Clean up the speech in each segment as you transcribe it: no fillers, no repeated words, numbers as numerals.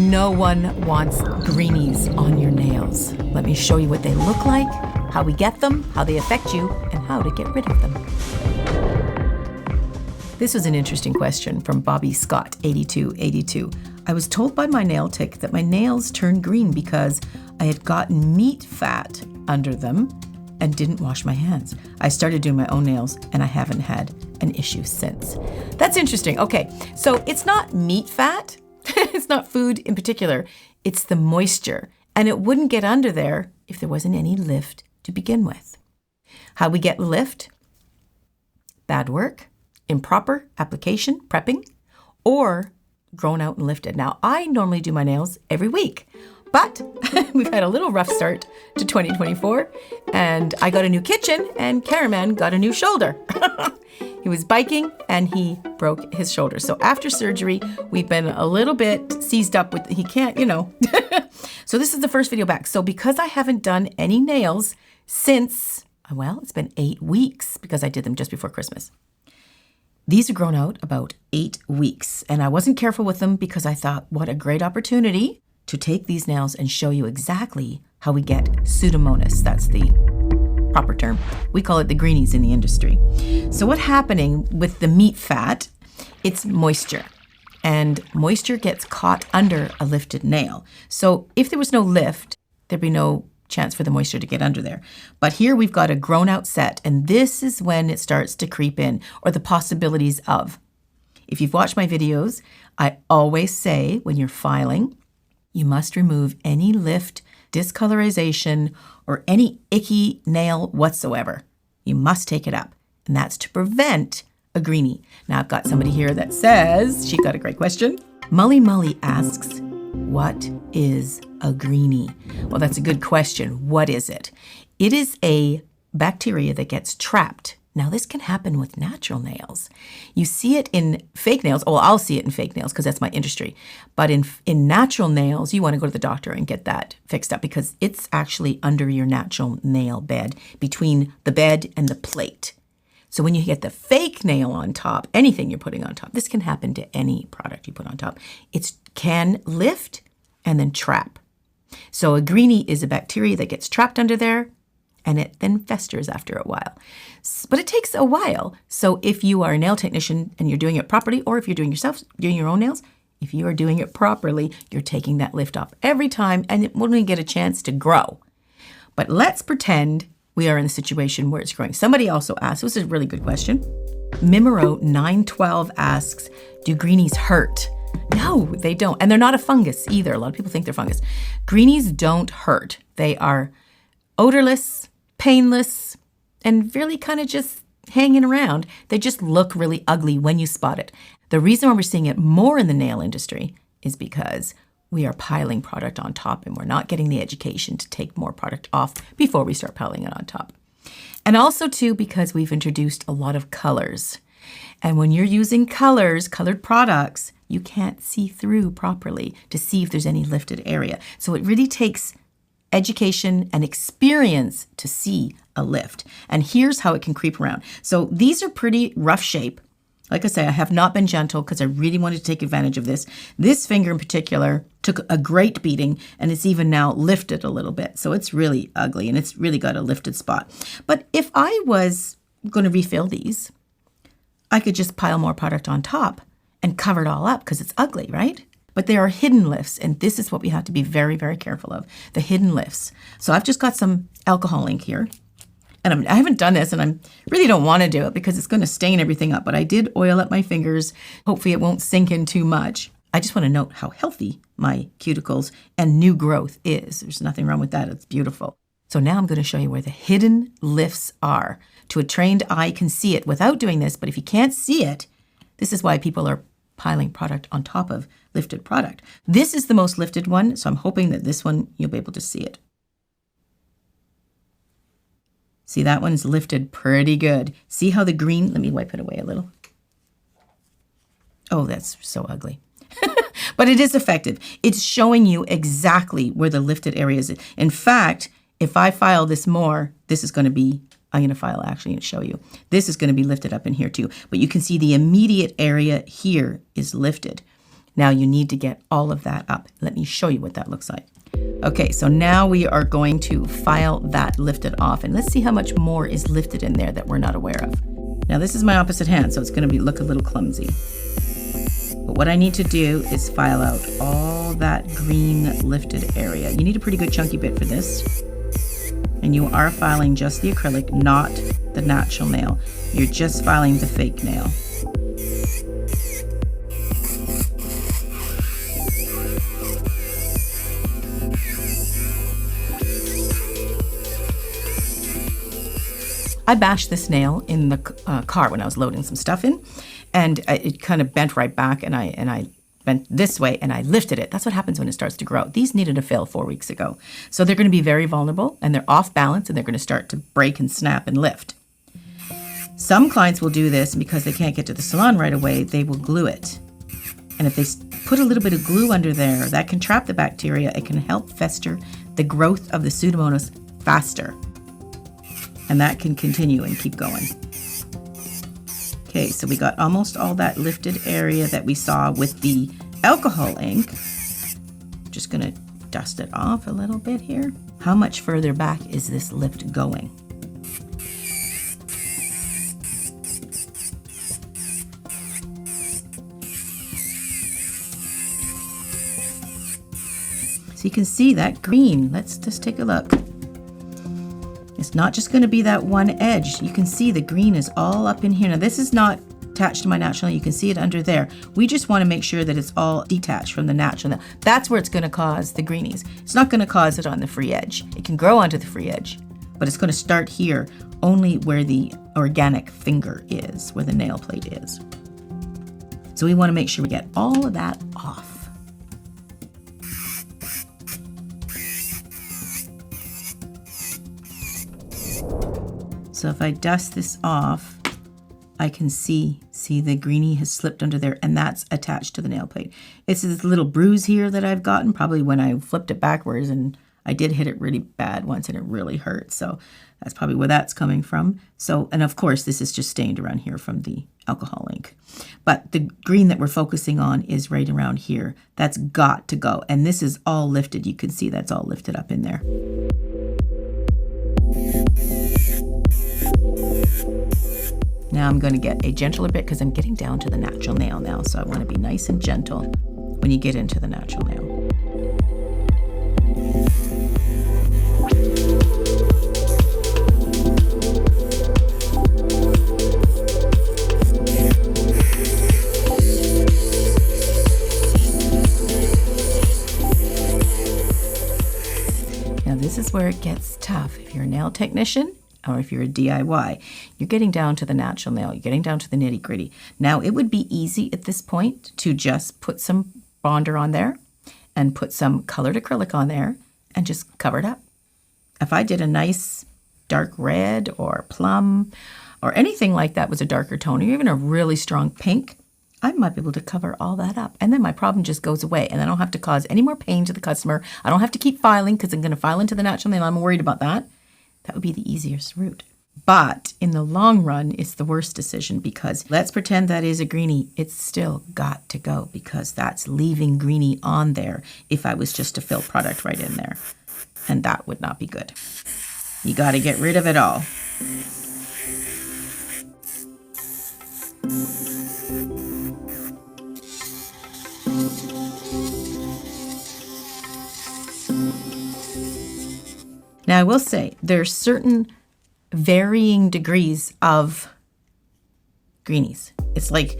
No one wants greenies on your nails. Let me show you what they look like, how we get them, how they affect you, and how to get rid of them. This was an interesting question from Bobby Scott, 8282. I was told by my nail tech that my nails turned green because I had gotten meat fat under them and didn't wash my hands. I started doing my own nails and I haven't had an issue since. That's interesting. Okay, so it's not meat fat. It's not food in particular. It's the moisture. And it wouldn't get under there if there wasn't any lift to begin with. How we get lift? Bad work, improper application, prepping, or grown out and lifted. Now, I normally do my nails every week, but we've had a little rough start to 2024, and I got a new kitchen, and Cameraman got a new shoulder. He was biking, and he broke his shoulder. So after surgery, we've been a little bit seized up with, he can't, So this is the first video back. So because I haven't done any nails since, well, it's been 8 weeks because I did them just before Christmas. These are grown out about 8 weeks, and I wasn't careful with them because I thought, what a great opportunity to take these nails and show you exactly how we get pseudomonas. That's the proper term. We call it the greenies in the industry. So what's happening with the meat fat, it's moisture, and moisture gets caught under a lifted nail. So if there was no lift, there'd be no chance for the moisture to get under there. But here we've got a grown out set, and this is when it starts to creep in, or the possibilities of. If you've watched my videos, I always say when you're filing, you must remove any lift, discolorization, or any icky nail whatsoever. You must take it up, and that's to prevent a greenie. Now I've got somebody here that says, she got a great question. Mully asks, what is a greenie? Well, that's a good question. What is it? It is a bacteria that gets trapped. Now, this can happen with natural nails. You see it in fake nails. Oh, I'll see it in fake nails because that's my industry. But in natural nails, you want to go to the doctor and get that fixed up because it's actually under your natural nail bed, between the bed and the plate. So when you get the fake nail on top, anything you're putting on top, this can happen to any product you put on top. It can lift and then trap. So a greenie is a bacteria that gets trapped under there, and it then festers after a while. But it takes a while. So if you are a nail technician and you're doing it properly, or if you're doing your own nails, if you are doing it properly, you're taking that lift off every time, and it won't even get a chance to grow. But let's pretend we are in a situation where it's growing. Somebody also asked, this is a really good question. Mimero 912 asks, do greenies hurt? No, they don't. And they're not a fungus either. A lot of people think they're fungus. Greenies don't hurt. They are odorless, painless, and really kind of just hanging around. They just look really ugly when you spot it. The reason why we're seeing it more in the nail industry is because we are piling product on top and we're not getting the education to take more product off before we start piling it on top. And also too, because we've introduced a lot of colors. And when you're using colors, colored products, you can't see through properly to see if there's any lifted area. So it really takes education and experience to see a lift. And here's how it can creep around. So these are pretty rough shape. Like I say, I have not been gentle because I really wanted to take advantage of this. This finger in particular took a great beating, and it's even now lifted a little bit. So it's really ugly, and it's really got a lifted spot. But if I was going to refill these, I could just pile more product on top and cover it all up because it's ugly, right? But there are hidden lifts, and this is what we have to be very, very careful of, the hidden lifts. So I've just got some alcohol ink here, and I haven't done this, and I really don't want to do it because it's going to stain everything up, but I did oil up my fingers. Hopefully it won't sink in too much. I just want to note how healthy my cuticles and new growth is. There's nothing wrong with that. It's beautiful. So now I'm going to show you where the hidden lifts are. To a trained eye can see it without doing this, but if you can't see it, this is why people are piling product on top of lifted product. This is the most lifted one, so I'm hoping that this one, you'll be able to see it. See, that one's lifted pretty good. See how the green, let me wipe it away a little. Oh, that's so ugly. But it is effective. It's showing you exactly where the lifted area is. In fact, if I file this more, this is going to be, I'm going to file actually and show you. This is going to be lifted up in here too. But you can see the immediate area here is lifted. Now you need to get all of that up. Let me show you what that looks like. Okay, so now we are going to file that lifted off, and let's see how much more is lifted in there that we're not aware of. Now this is my opposite hand, so it's going to look a little clumsy. But what I need to do is file out all that green lifted area. You need a pretty good chunky bit for this. And you are filing just the acrylic, not the natural nail. You're just filing the fake nail. I bashed this nail in the car when I was loading some stuff in, and it kind of bent right back, and I bent this way, and I lifted it. That's what happens when it starts to grow. These needed a fill 4 weeks ago. So they're going to be very vulnerable, and they're off balance, and they're going to start to break and snap and lift. Some clients will do this, and because they can't get to the salon right away, they will glue it. And if they put a little bit of glue under there, that can trap the bacteria. It can help fester the growth of the Pseudomonas faster. And that can continue and keep going. Okay, so we got almost all that lifted area that we saw with the alcohol ink. Just gonna dust it off a little bit here. How much further back is this lift going? So you can see that green. Let's just take a look. It's not just going to be that one edge. You can see the green is all up in here. Now this is not attached to my natural nail. You can see it under there. We just want to make sure that it's all detached from the natural nail. That's where it's going to cause the greenies. It's not going to cause it on the free edge. It can grow onto the free edge, but it's going to start here only where the organic finger is, where the nail plate is. So we want to make sure we get all of that off. So if I dust this off, I can see the greenie has slipped under there, and that's attached to the nail plate. It's this little bruise here that I've gotten, probably when I flipped it backwards, and I did hit it really bad once and it really hurt. So that's probably where that's coming from. So, and of course, this is just stained around here from the alcohol ink. But the green that we're focusing on is right around here. That's got to go. And this is all lifted. You can see that's all lifted up in there. Now I'm going to get a gentler bit because I'm getting down to the natural nail now. So I want to be nice and gentle when you get into the natural nail. Now this is where it gets tough. If you're a nail technician, or if you're a DIY, you're getting down to the natural nail, you're getting down to the nitty gritty. Now it would be easy at this point to just put some bonder on there and put some colored acrylic on there and just cover it up. If I did a nice dark red or plum or anything like that was a darker tone, or even a really strong pink, I might be able to cover all that up. And then my problem just goes away, and I don't have to cause any more pain to the customer. I don't have to keep filing because I'm going to file into the natural nail. I'm worried about that. That would be the easiest route. But in the long run, it's the worst decision, because let's pretend that is a greenie. It's still got to go, because that's leaving greenie on there if I was just to fill product right in there. And that would not be good. You got to get rid of it all. Now, I will say there's certain varying degrees of greenies. It's like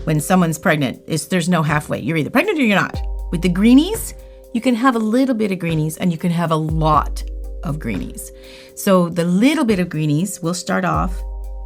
when someone's pregnant, there's no halfway. You're either pregnant or you're not. With the greenies, you can have a little bit of greenies and you can have a lot of greenies. So the little bit of greenies will start off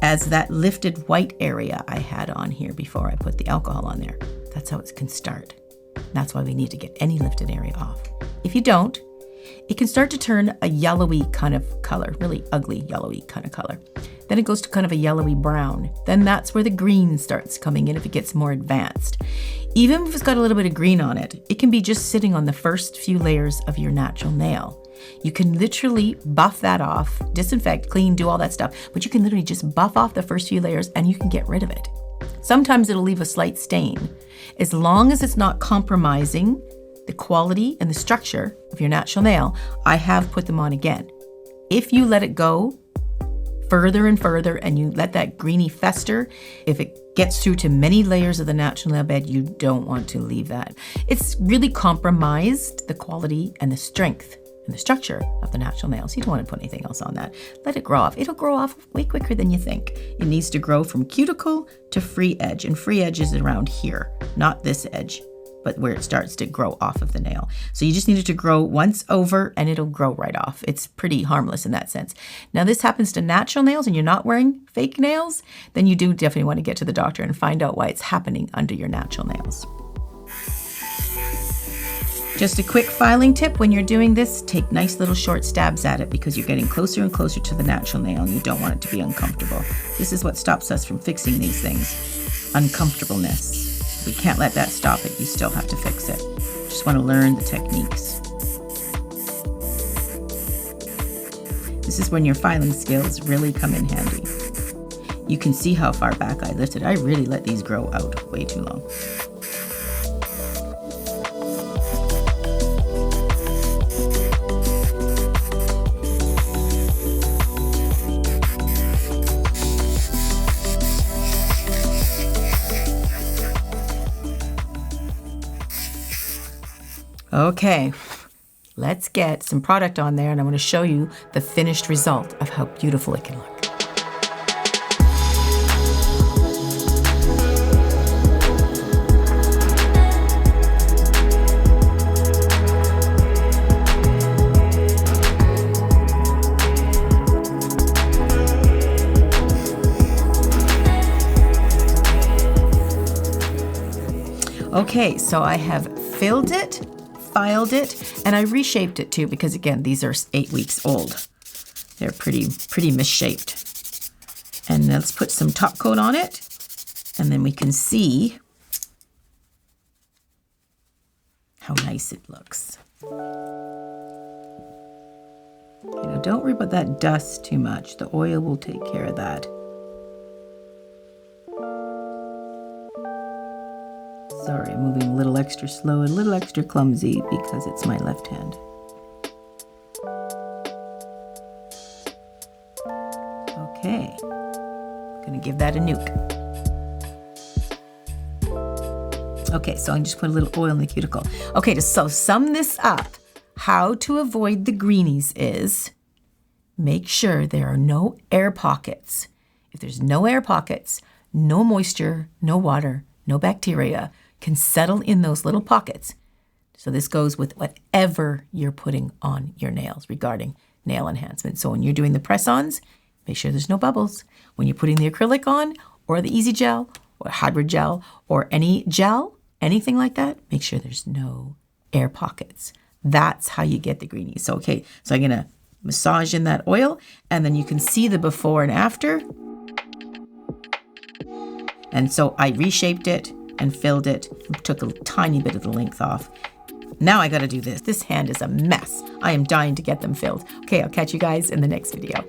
as that lifted white area I had on here before I put the alcohol on there. That's how it can start. That's why we need to get any lifted area off. If you don't, it can start to turn a yellowy kind of color, really ugly yellowy kind of color. Then it goes to kind of a yellowy brown. Then that's where the green starts coming in if it gets more advanced. Even if it's got a little bit of green on it, it can be just sitting on the first few layers of your natural nail. You can literally buff that off, disinfect, clean, do all that stuff, but you can literally just buff off the first few layers and you can get rid of it. Sometimes it'll leave a slight stain. As long as it's not compromising the quality and the structure of your natural nail, I have put them on again. If you let it go further and further and you let that greenie fester, if it gets through to many layers of the natural nail bed, you don't want to leave that. It's really compromised the quality and the strength and the structure of the natural nails. You don't want to put anything else on that. Let it grow off. It'll grow off way quicker than you think. It needs to grow from cuticle to free edge, and free edge is around here, not this edge, but where it starts to grow off of the nail. So you just need it to grow once over and it'll grow right off. It's pretty harmless in that sense. Now this happens to natural nails and you're not wearing fake nails, then you do definitely want to get to the doctor and find out why it's happening under your natural nails. Just a quick filing tip when you're doing this, take nice little short stabs at it because you're getting closer and closer to the natural nail and you don't want it to be uncomfortable. This is what stops us from fixing these things, uncomfortableness. We can't let that stop it, you still have to fix it. Just want to learn the techniques. This is when your filing skills really come in handy. You can see how far back I lifted. I really let these grow out way too long. Okay, let's get some product on there and I want to show you the finished result of how beautiful it can look. Okay, so I have filled it, filed it, and I reshaped it too because again, these are 8 weeks old. They're pretty misshaped. And let's put some top coat on it and then we can see how nice it looks. You know, don't worry about that dust too much. The oil will take care of that. Sorry, I'm moving a little extra slow, a little extra clumsy because it's my left hand. Okay, gonna give that a nuke. Okay, so I'm just put a little oil in the cuticle. Okay, so sum this up, how to avoid the greenies is make sure there are no air pockets. If there's no air pockets, no moisture, no water, no bacteria can settle in those little pockets. So this goes with whatever you're putting on your nails regarding nail enhancement. So when you're doing the press-ons, make sure there's no bubbles. When you're putting the acrylic on or the easy gel or hybrid gel or any gel, anything like that, make sure there's no air pockets. That's how you get the greenies. So, okay, so I'm gonna massage in that oil and then you can see the before and after. And so I reshaped it and filled it, took a tiny bit of the length off. Now I gotta do this. This hand is a mess. I am dying to get them filled. Okay, I'll catch you guys in the next video.